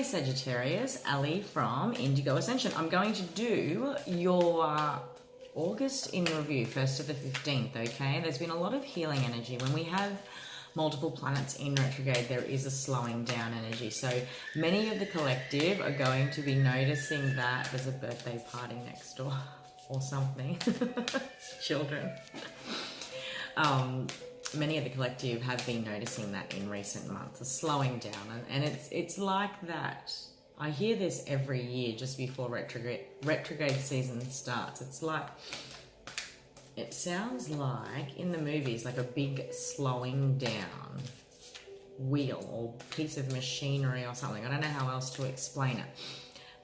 Hey Sagittarius, Ali from Indigo Ascension. I'm going to do your August in review, 1st to the 15th, okay? There's been a lot of healing energy. When we have multiple planets in retrograde, there is a slowing down energy. So many of the collective are going to be noticing that there's a birthday party next door or something. Children. Many of the collective have been noticing that in recent months, a slowing down, and it's like that. I hear this every year just before retrograde season starts. It's like, it sounds like in the movies, like a big slowing down wheel or piece of machinery or something. I don't know how else to explain it.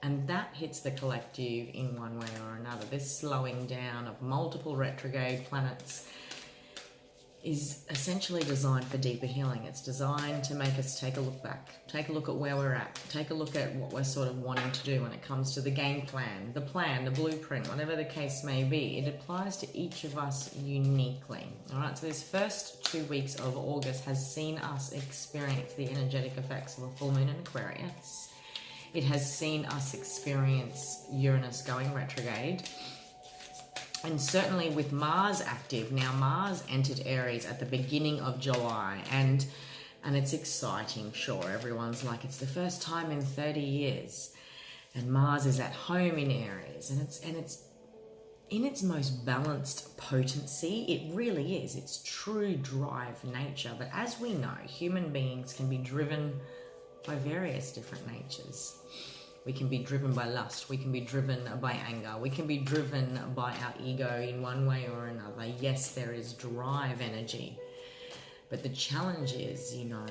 And that hits the collective in one way or another. This slowing down of multiple retrograde planets is essentially designed for deeper healing. It's designed to make us take a look back, take a look at where we're at, take a look at what we're sort of wanting to do when it comes to the game plan, the blueprint, whatever the case may be. It applies to each of us uniquely. All right, so this first 2 weeks of August has seen us experience the energetic effects of a full moon in Aquarius. It has seen us experience Uranus going retrograde. And certainly with Mars active, now Mars entered Aries at the beginning of July, and it's exciting, sure. Everyone's like, it's the first time in 30 years. And Mars is at home in Aries, and it's in its most balanced potency. It really is. It's true drive nature. But as we know, human beings can be driven by various different natures. We can be driven by lust, we can be driven by anger, we can be driven by our ego in one way or another. Yes, there is drive energy. But the challenge is, you know,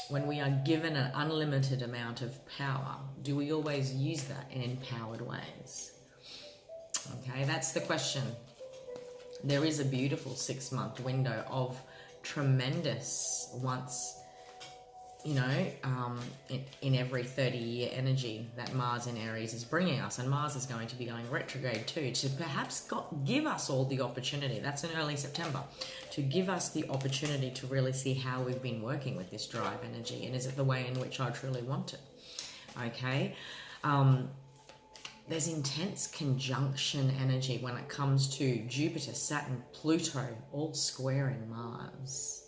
when we are given an unlimited amount of power, do we always use that in empowered ways? Okay, that's the question. There is a beautiful 6-month window of tremendous in every 30-year energy that Mars in Aries is bringing us. And Mars is going to be going retrograde too, to perhaps give us all the opportunity, that's in early September, to give us the opportunity to really see how we've been working with this drive energy, and is it the way in which I truly want it? Okay. There's intense conjunction energy when it comes to Jupiter, Saturn, Pluto, all squaring Mars.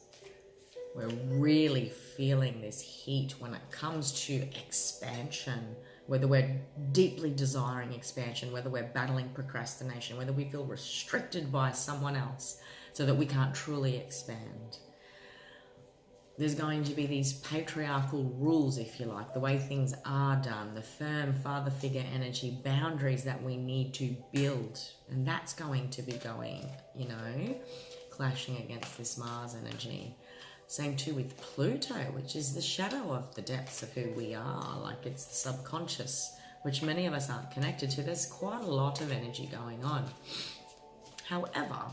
We're really feeling this heat when it comes to expansion, whether we're deeply desiring expansion, whether we're battling procrastination, whether we feel restricted by someone else so that we can't truly expand. There's going to be these patriarchal rules, if you like, the way things are done, the firm father figure energy, boundaries that we need to build. And that's going to be going, you know, clashing against this Mars energy. Same too with Pluto, which is the shadow of the depths of who we are. Like, it's the subconscious, which many of us aren't connected to. There's quite a lot of energy going on. However,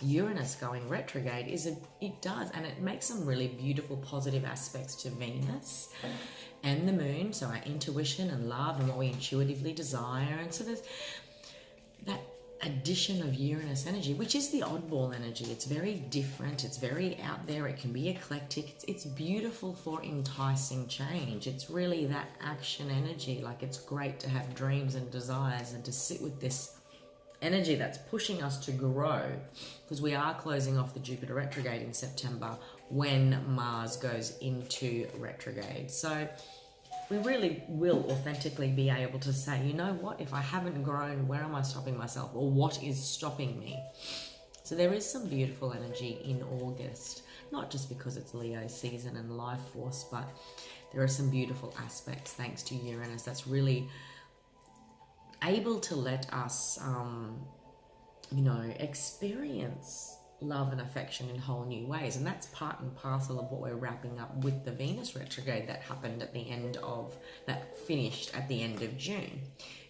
Uranus going retrograde it does, and it makes some really beautiful positive aspects to Venus and the moon. So our intuition and love and what we intuitively desire. And so there's that addition of Uranus energy, which is the oddball energy. It's very different, it's very out there, it can be eclectic, it's beautiful for enticing change. It's really that action energy. Like, it's great to have dreams and desires and to sit with this energy that's pushing us to grow, because we are closing off the Jupiter retrograde in September when Mars goes into retrograde. So we really will authentically be able to say, you know what, if I haven't grown, where am I stopping myself, or what is stopping me? So there is some beautiful energy in August, not just because it's Leo season and life force, but there are some beautiful aspects thanks to Uranus that's really able to let us, experience love and affection in whole new ways. And that's part and parcel of what we're wrapping up with the Venus retrograde that happened that finished at the end of June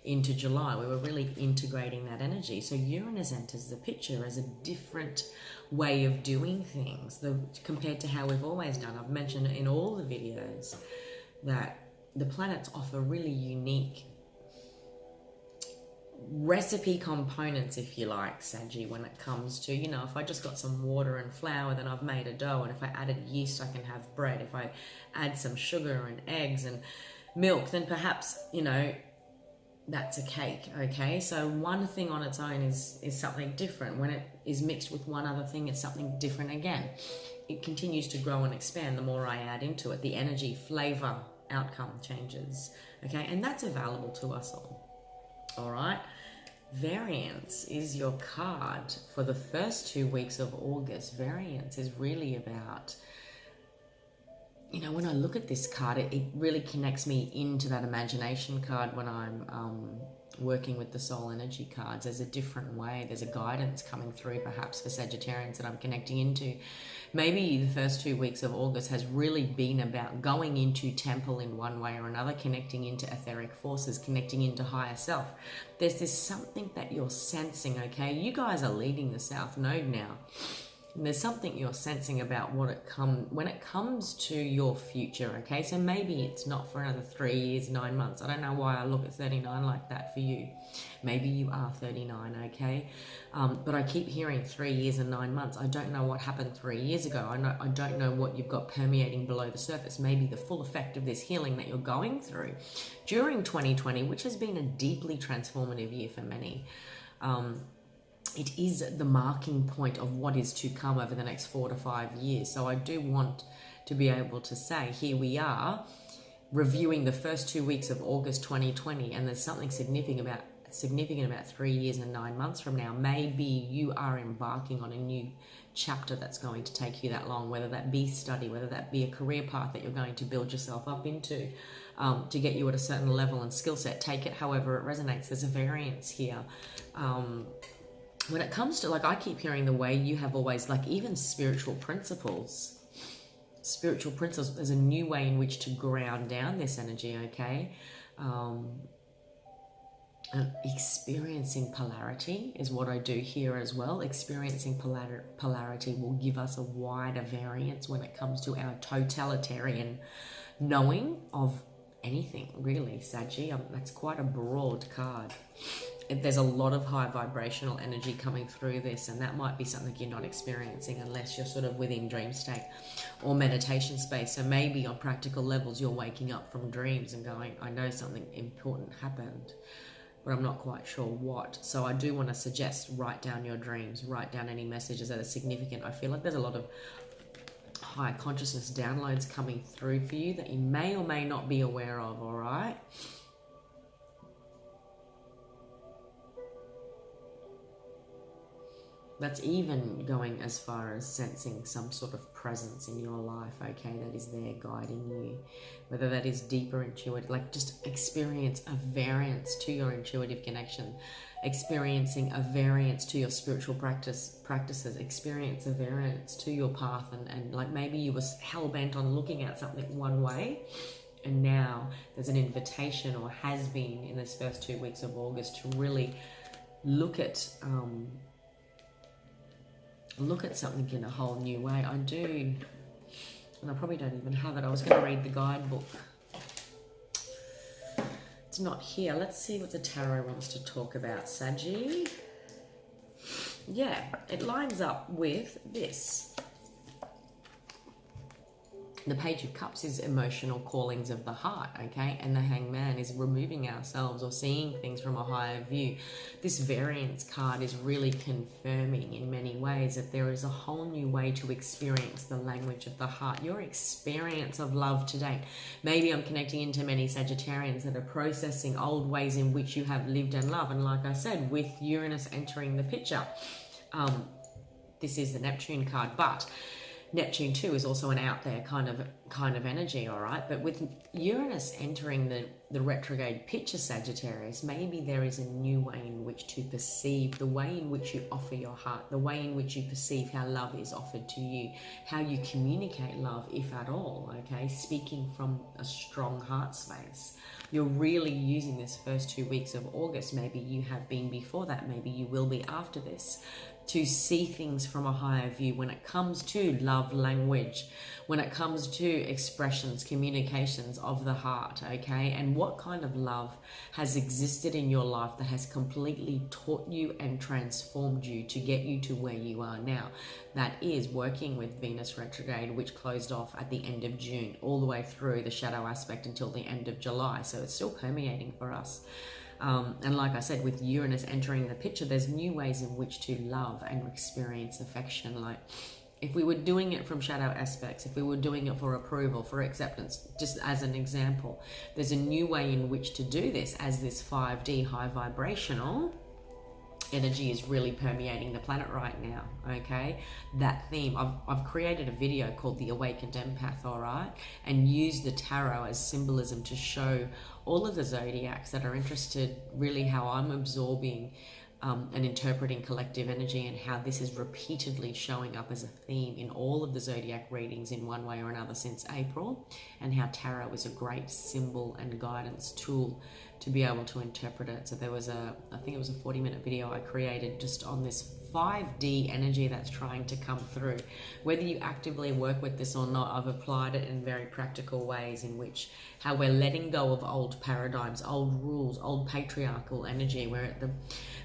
into July. We were really integrating that energy. So Uranus enters the picture as a different way of doing things compared to how we've always done. I've mentioned in all the videos that the planets offer really unique recipe components, if you like, Saggy, when it comes to, you know, if I just got some water and flour, then I've made a dough, and if I added yeast, I can have bread. If I add some sugar and eggs and milk, then perhaps, you know, that's a cake. Okay, so one thing on its own is something different. When it is mixed with one other thing, it's something different again. It continues to grow and expand the more I add into it. The energy, flavor, outcome changes. Okay, and that's available to us all right. Variance is your card for the first 2 weeks of August. Variance is really about, you know, when I look at this card, it really connects me into that imagination card when I'm working with the soul energy cards. There's a different way. There's a guidance coming through perhaps for Sagittarians that I'm connecting into. Maybe the first 2 weeks of August has really been about going into temple in one way or another, connecting into etheric forces, connecting into higher self. There's this something that you're sensing, okay? You guys are leading the South Node now. And there's something you're sensing about when it comes to your future, okay? So maybe it's not for another 3 years, 9 months. I don't know why I look at 39 like that for you. Maybe you are 39, okay? But I keep hearing 3 years and 9 months. I don't know what happened 3 years ago. I don't know what you've got permeating below the surface. Maybe the full effect of this healing that you're going through during 2020, which has been a deeply transformative year for many. It is the marking point of what is to come over the next 4 to 5 years. So I do want to be able to say, here we are reviewing the first 2 weeks of August 2020, and there's something significant about 3 years and 9 months from now. Maybe you are embarking on a new chapter that's going to take you that long, whether that be study, whether that be a career path that you're going to build yourself up into to get you at a certain level and skill set. Take it however it resonates. There's a variance here. When it comes to, like, I keep hearing the way you have always, like, even spiritual principles, there's a new way in which to ground down this energy, okay? And experiencing polarity is what I do here as well. Experiencing polarity will give us a wider variance when it comes to our totalitarian knowing of anything, really, Saggy. That's quite a broad card. There's a lot of high vibrational energy coming through this, and that might be something you're not experiencing unless you're sort of within dream state or meditation space. So maybe on practical levels you're waking up from dreams and going, I know something important happened, but I'm not quite sure what. So I do want to suggest, write down your dreams, write down any messages that are significant. I feel like there's a lot of high consciousness downloads coming through for you that you may or may not be aware of, all right? That's even going as far as sensing some sort of presence in your life, okay, that is there guiding you. Whether that is deeper intuitive, like just experience a variance to your intuitive connection, experiencing a variance to your spiritual practices, experience a variance to your path, and like maybe you were hell-bent on looking at something one way, and now there's an invitation, or has been in this first 2 weeks of August, to really look at something in a whole new way. I do, and I probably don't even have it. I was going to read the guidebook. It's not here. Let's see what the tarot wants to talk about, Saggy. Yeah, it lines up with this. The Page of Cups is emotional callings of the heart, okay? And the Hangman is removing ourselves or seeing things from a higher view. This variance card is really confirming in many ways that there is a whole new way to experience the language of the heart. Your experience of love today. Maybe I'm connecting into many Sagittarians that are processing old ways in which you have lived and loved. And like I said, with Uranus entering the picture, this is the Neptune card, but Neptune too is also an out there kind of energy, all right? But with Uranus entering the retrograde picture, Sagittarius, maybe there is a new way in which to perceive, the way in which you offer your heart, the way in which you perceive how love is offered to you, how you communicate love, if at all, okay? Speaking from a strong heart space. You're really using this first 2 weeks of August. Maybe you have been before that. Maybe you will be after this, to see things from a higher view when it comes to love language, when it comes to expressions, communications of the heart, okay? And what kind of love has existed in your life that has completely taught you and transformed you to get you to where you are now. That is working with Venus retrograde, which closed off at the end of June, all the way through the shadow aspect until the end of July. So it's still permeating for us. And like I said, with Uranus entering the picture, there's new ways in which to love and experience affection. Like if we were doing it from shadow aspects, if we were doing it for approval, for acceptance, just as an example, there's a new way in which to do this as this 5D high vibrational energy is really permeating the planet right now, okay? That theme, I've created a video called The Awakened Empath, all right? And used the tarot as symbolism to show all of the zodiacs that are interested, really how I'm absorbing and interpreting collective energy, and how this is repeatedly showing up as a theme in all of the zodiac readings in one way or another since April, and how tarot is a great symbol and guidance tool to be able to interpret it. So there was I think it was a 40-minute video I created just on this 5D energy that's trying to come through. Whether you actively work with this or not, I've applied it in very practical ways in which how we're letting go of old paradigms, old rules, old patriarchal energy. We're at the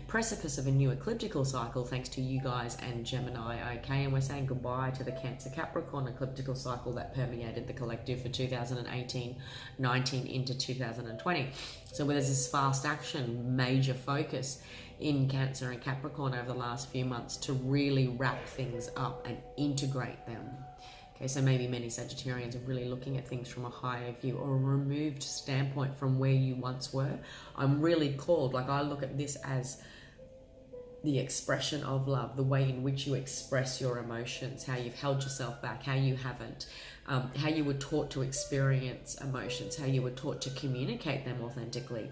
precipice of a new ecliptical cycle thanks to you guys and Gemini, okay? And we're saying goodbye to the Cancer Capricorn ecliptical cycle that permeated the collective for 2018, 19 into 2020. So there's this fast action, major focus in Cancer and Capricorn over the last few months to really wrap things up and integrate them. Okay, so maybe many Sagittarians are really looking at things from a higher view or a removed standpoint from where you once were. I'm really called, like I look at this as the expression of love, the way in which you express your emotions, how you've held yourself back, how you haven't, how you were taught to experience emotions, how you were taught to communicate them authentically.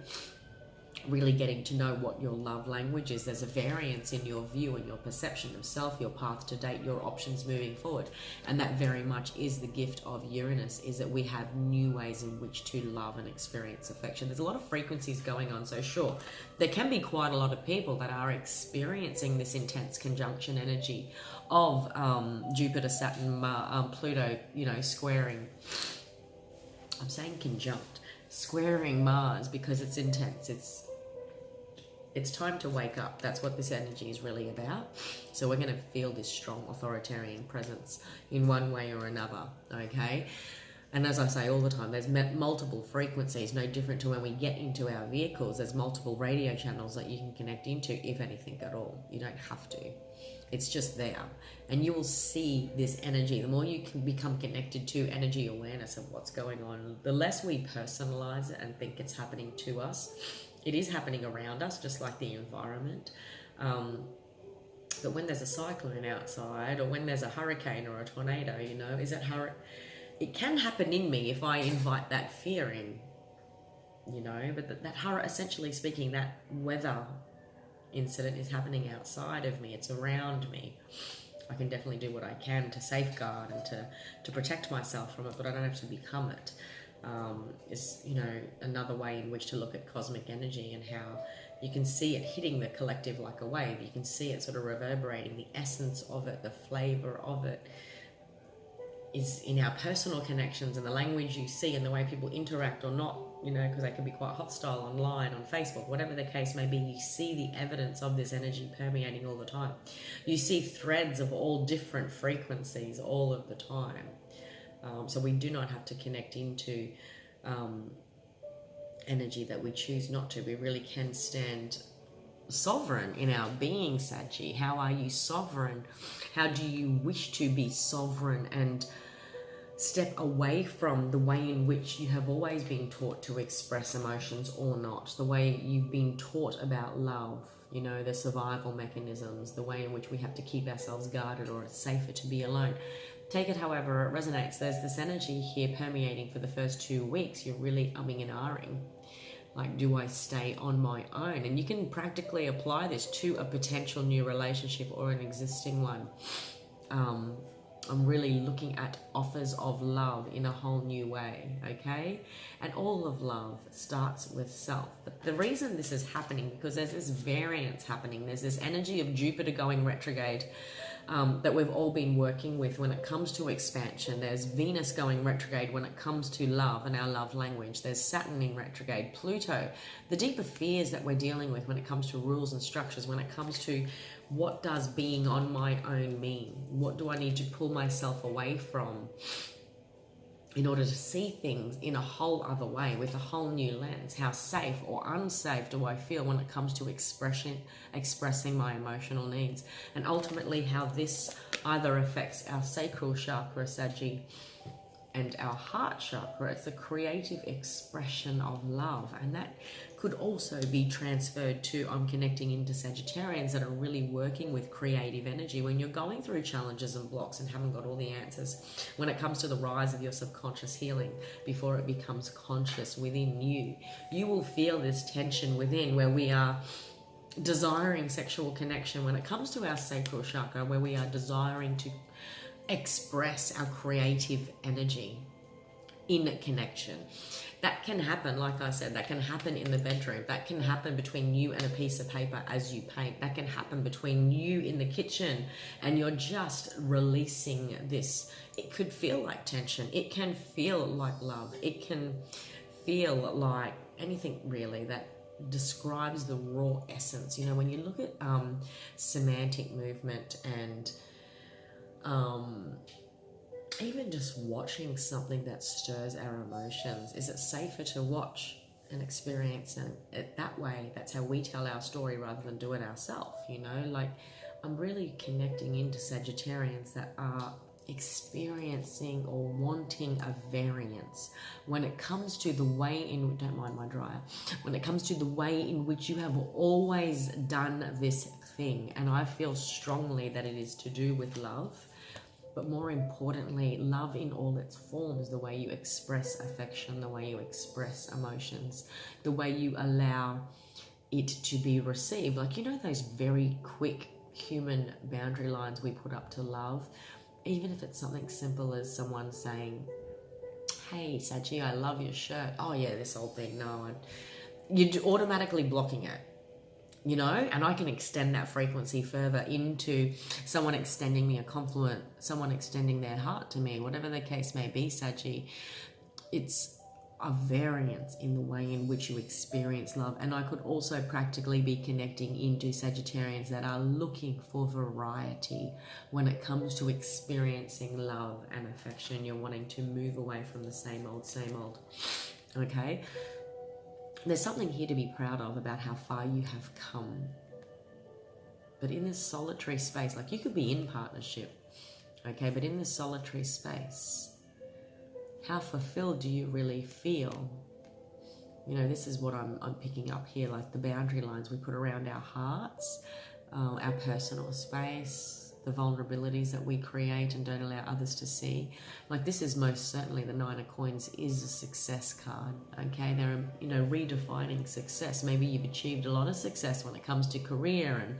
Really getting to know what your love language is. There's a variance in your view and your perception of self, your path to date, your options moving forward. And that very much is the gift of Uranus, is that we have new ways in which to love and experience affection. There's a lot of frequencies going on, so sure, there can be quite a lot of people that are experiencing this intense conjunction energy of Jupiter, Saturn, Pluto, you know, squaring. I'm saying conjunct. Squaring Mars because it's intense. It's time to wake up. That's what this energy is really about. So we're going to feel this strong authoritarian presence in one way or another, okay? And as I say all the time, there's multiple frequencies, no different to when we get into our vehicles. There's multiple radio channels that you can connect into, if anything at all. You don't have to. It's just there. And you will see this energy. The more you can become connected to energy awareness of what's going on, the less we personalize it and think it's happening to us. It is happening around us, just like the environment. But when there's a cyclone outside, or when there's a hurricane or a tornado, you know, it can happen in me if I invite that fear in, you know, but essentially speaking, that weather incident is happening outside of me. It's around me. I can definitely do what I can to safeguard and to protect myself from it, but I don't have to become it. Is, you know, another way in which to look at cosmic energy and how you can see it hitting the collective like a wave. You can see it sort of reverberating. The essence of it, the flavor of it is in our personal connections and the language you see and the way people interact or not, you know, because they can be quite hostile online, on Facebook, whatever the case may be. You see the evidence of this energy permeating all the time. You see threads of all different frequencies all of the time. So we do not have to connect into energy that we choose not to. We really can stand sovereign in our being, Saggy. How are you sovereign? How do you wish to be sovereign and step away from the way in which you have always been taught to express emotions or not, the way you've been taught about love, you know, the survival mechanisms, the way in which we have to keep ourselves guarded or it's safer to be alone. Take it however it resonates. There's this energy here permeating for the first 2 weeks. You're really umming and ahhing. Like, do I stay on my own? And you can practically apply this to a potential new relationship or an existing one. I'm really looking at offers of love in a whole new way, okay? And all of love starts with self. But the reason this is happening, because there's this variance happening. There's this energy of Jupiter going retrograde that we've all been working with when it comes to expansion. There's Venus going retrograde when it comes to love and our love language. There's Saturn in retrograde, Pluto, the deeper fears that we're dealing with when it comes to rules and structures, when it comes to what does being on my own mean? What do I need to pull myself away from in order to see things in a whole other way, with a whole new lens? How safe or unsafe do I feel when it comes to expressing my emotional needs? And ultimately how this either affects our sacral chakra, Saggy, and our heart chakra. It's a creative expression of love, and that could also be transferred to, I'm connecting into Sagittarians that are really working with creative energy. When you're going through challenges and blocks and haven't got all the answers, when it comes to the rise of your subconscious healing before it becomes conscious within you, you will feel this tension within, where we are desiring sexual connection. When it comes to our sacral chakra, where we are desiring to express our creative energy in connection. That can happen, like I said, that can happen in the bedroom. That can happen between you and a piece of paper as you paint. That can happen between you in the kitchen and you're just releasing this. It could feel like tension. It can feel like love. It can feel like anything really that describes the raw essence. You know, when you look at semantic movement and even just watching something that stirs our emotions, is it safer to watch and experience it that way? That's how we tell our story rather than do it ourselves, you know? Like, I'm really connecting into Sagittarians that are experiencing or wanting a variance when it comes to the way in, don't mind my dryer, when it comes to the way in which you have always done this thing. And I feel strongly that it is to do with love. But more importantly, love in all its forms, the way you express affection, the way you express emotions, the way you allow it to be received. Like, you know, those very quick human boundary lines we put up to love, even if it's something simple as someone saying, hey, Saji, I love your shirt. Oh yeah, this whole thing. No, you're automatically blocking it. You know, and I can extend that frequency further into someone extending me a compliment, someone extending their heart to me, whatever the case may be, Saji. It's a variance in the way in which you experience love. And I could also practically be connecting into Sagittarians that are looking for variety when it comes to experiencing love and affection. You're wanting to move away from the same old, okay? There's something here to be proud of about how far you have come. But in this solitary space, like, you could be in partnership, okay? But in this solitary space, how fulfilled do you really feel? You know, this is what I'm picking up here, like the boundary lines we put around our hearts, our personal space, the vulnerabilities that we create and don't allow others to see. Like, this is most certainly, the Nine of Coins is a success card, okay? They're, you know, redefining success. Maybe you've achieved a lot of success when it comes to career and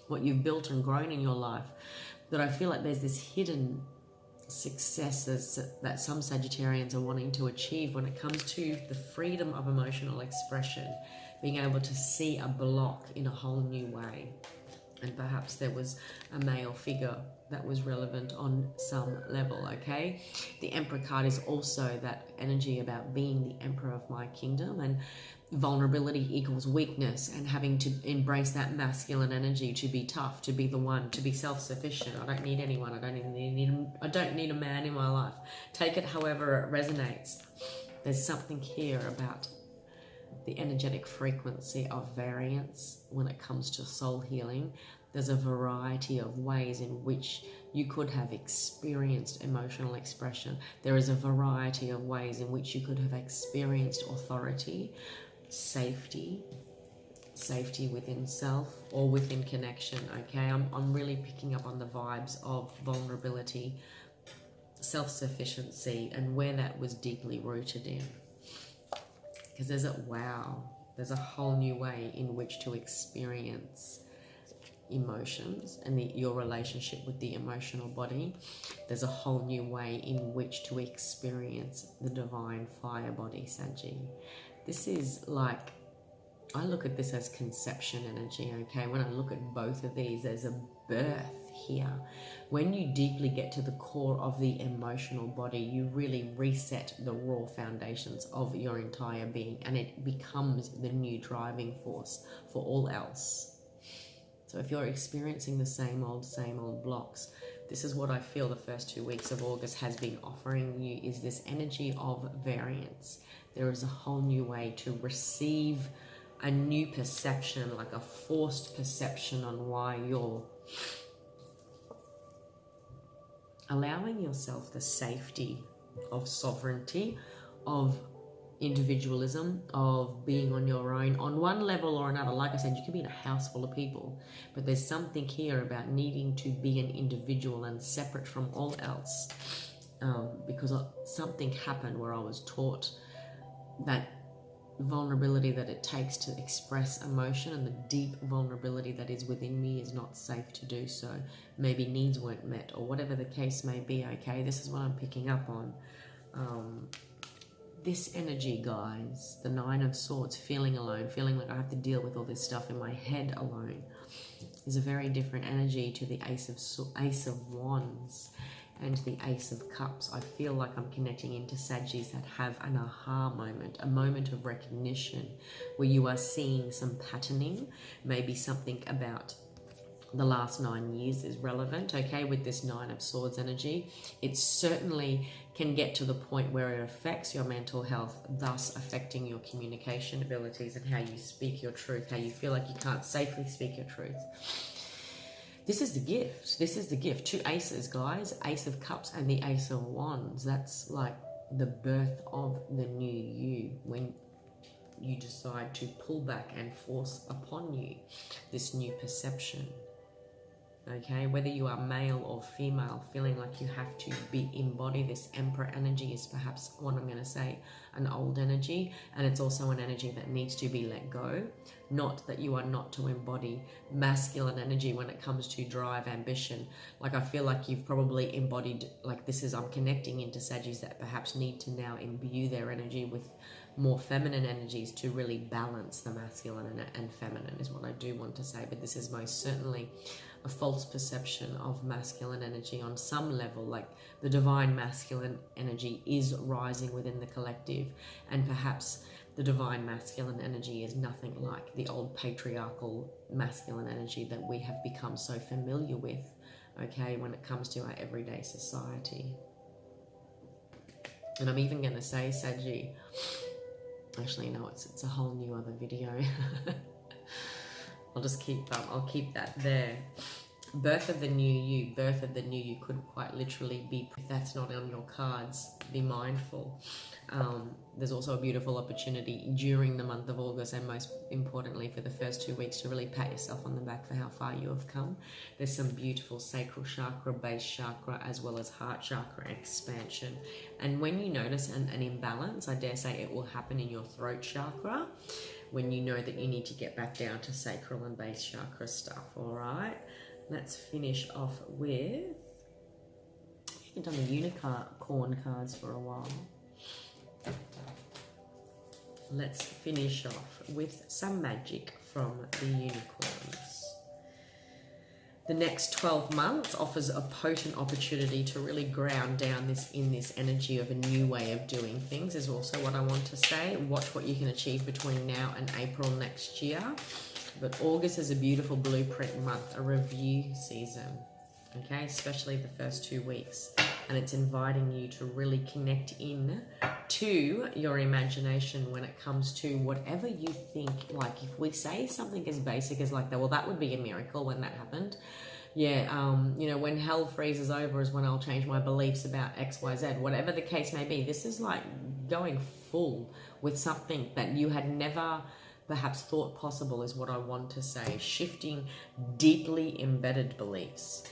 what you've built and grown in your life. But I feel like there's this hidden successes that some Sagittarians are wanting to achieve when it comes to the freedom of emotional expression, being able to see a block in a whole new way. And perhaps there was a male figure that was relevant on some level, okay? The Emperor card is also that energy about being the emperor of my kingdom, and vulnerability equals weakness, and having to embrace that masculine energy to be tough, to be the one, to be self-sufficient. I don't need anyone. I don't need a man in my life. Take it however it resonates. There's something here about the energetic frequency of variance when it comes to soul healing. There's a variety of ways in which you could have experienced emotional expression. There is a variety of ways in which you could have experienced authority, safety within self or within connection, okay? I'm really picking up on the vibes of vulnerability, self-sufficiency, and where that was deeply rooted in. Because there's a whole new way in which to experience emotions and your relationship with the emotional body, there's a whole new way in which to experience the divine fire body, Saggy. This is like, I look at this as conception energy, okay? When I look at both of these, there's a birth here. When you deeply get to the core of the emotional body, you really reset the raw foundations of your entire being, and it becomes the new driving force for all else. So if you're experiencing the same old blocks, this is what I feel the first 2 weeks of August has been offering you, is this energy of variance. There is a whole new way to receive a new perception, like a forced perception on why you're allowing yourself the safety of sovereignty, of individualism, of being on your own on one level or another. Like I said, you could be in a house full of people, but there's something here about needing to be an individual and separate from all else, because something happened where I was taught that vulnerability that it takes to express emotion and the deep vulnerability that is within me is not safe to do so. Maybe needs weren't met or whatever the case may be, okay? This is what I'm picking up on. This energy, guys, the Nine of Swords, feeling alone, feeling like I have to deal with all this stuff in my head alone, is a very different energy to the Ace of Wands and the Ace of Cups. I feel like I'm connecting into Saggies that have an aha moment, a moment of recognition where you are seeing some patterning, maybe something about the last 9 years is relevant, okay, with this Nine of Swords energy. It certainly can get to the point where it affects your mental health, thus affecting your communication abilities and how you speak your truth, how you feel like you can't safely speak your truth. This is the gift. This is the gift. 2 aces, guys. Ace of Cups and the Ace of Wands. That's like the birth of the new you, when you decide to pull back and force upon you this new perception. Okay, whether you are male or female, feeling like you have to embody this Emperor energy is perhaps what I'm going to say, an old energy, and it's also an energy that needs to be let go. Not that you are not to embody masculine energy when it comes to drive, ambition. Like I feel like you've probably embodied, like this is, I'm connecting into Saggies that perhaps need to now imbue their energy with more feminine energies to really balance the masculine and feminine is what I do want to say. But this is most certainly a false perception of masculine energy on some level. Like the divine masculine energy is rising within the collective, and perhaps the divine masculine energy is nothing like the old patriarchal masculine energy that we have become so familiar with, okay, when it comes to our everyday society. And I'm even going to say, Saggy, actually no, it's a whole new other video. I'll keep that there. Birth of the new you, birth of the new you could quite literally be, if that's not on your cards, be mindful. There's also a beautiful opportunity during the month of August, and most importantly for the first 2 weeks, to really pat yourself on the back for how far you have come. There's some beautiful sacral chakra, base chakra, as well as heart chakra expansion. And when you notice an imbalance, I dare say it will happen in your throat chakra, when you know that you need to get back down to sacral and base chakra stuff, all right? Let's finish off with, I haven't done the unicorn cards for a while. Let's finish off with some magic from the unicorns. The next 12 months offers a potent opportunity to really ground down in this energy of a new way of doing things is also what I want to say. Watch what you can achieve between now and April next year. But August is a beautiful blueprint month, a review season, okay, especially the first 2 weeks. And it's inviting you to really connect in to your imagination when it comes to whatever you think. Like if we say something as basic as like that, well, that would be a miracle when that happened. Yeah, you know, when hell freezes over is when I'll change my beliefs about X, Y, Z, whatever the case may be. This is like going full with something that you had never perhaps thought possible is what I want to say. Shifting deeply embedded beliefs.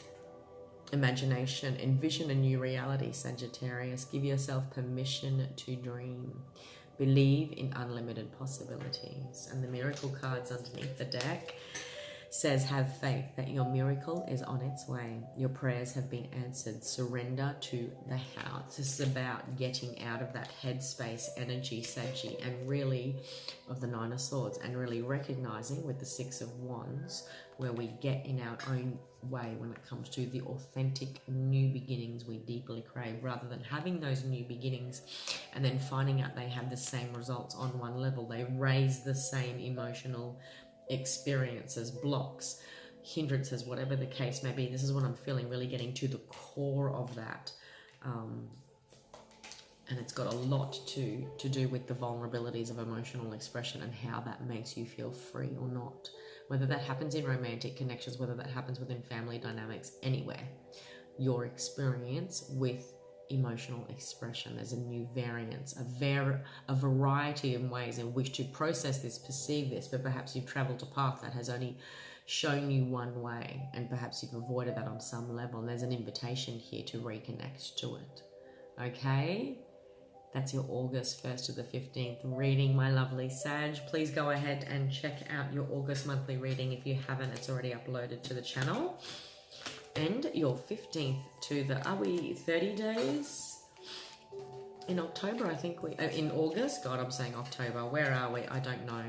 Imagination, envision a new reality, Sagittarius. Give yourself permission to dream. Believe in unlimited possibilities. And the miracle cards underneath the deck says, have faith that your miracle is on its way. Your prayers have been answered. Surrender to the house. This is about getting out of that headspace energy, Saggy, and really, of the Nine of Swords, and really recognizing with the Six of Wands, where we get in our own way when it comes to the authentic new beginnings we deeply crave, rather than having those new beginnings and then finding out they have the same results on one level. They raise the same emotional experiences, blocks, hindrances, whatever the case may be. This is what I'm feeling, really getting to the core of that. And it's got a lot to do with the vulnerabilities of emotional expression and how that makes you feel free or not. Whether that happens in romantic connections, whether that happens within family dynamics, anywhere. Your experience with emotional expression. There's a new variance, a variety of ways in which to process this, perceive this, but perhaps you've traveled a path that has only shown you one way, and perhaps you've avoided that on some level, and there's an invitation here to reconnect to it. Okay? That's your August 1st to the 15th reading, my lovely Sag. Please go ahead and check out your August monthly reading. If you haven't, it's already uploaded to the channel. And your 15th to the, are we 30 days? In October, I think in August? God, I'm saying October. Where are we? I don't know.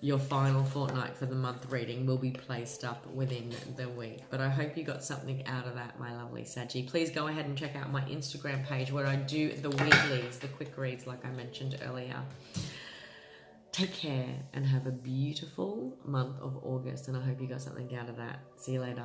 Your final fortnight for the month reading will be placed up within the week. But I hope you got something out of that, my lovely Saggy. Please go ahead and check out my Instagram page where I do the weeklies, the quick reads like I mentioned earlier. Take care and have a beautiful month of August, and I hope you got something out of that. See you later.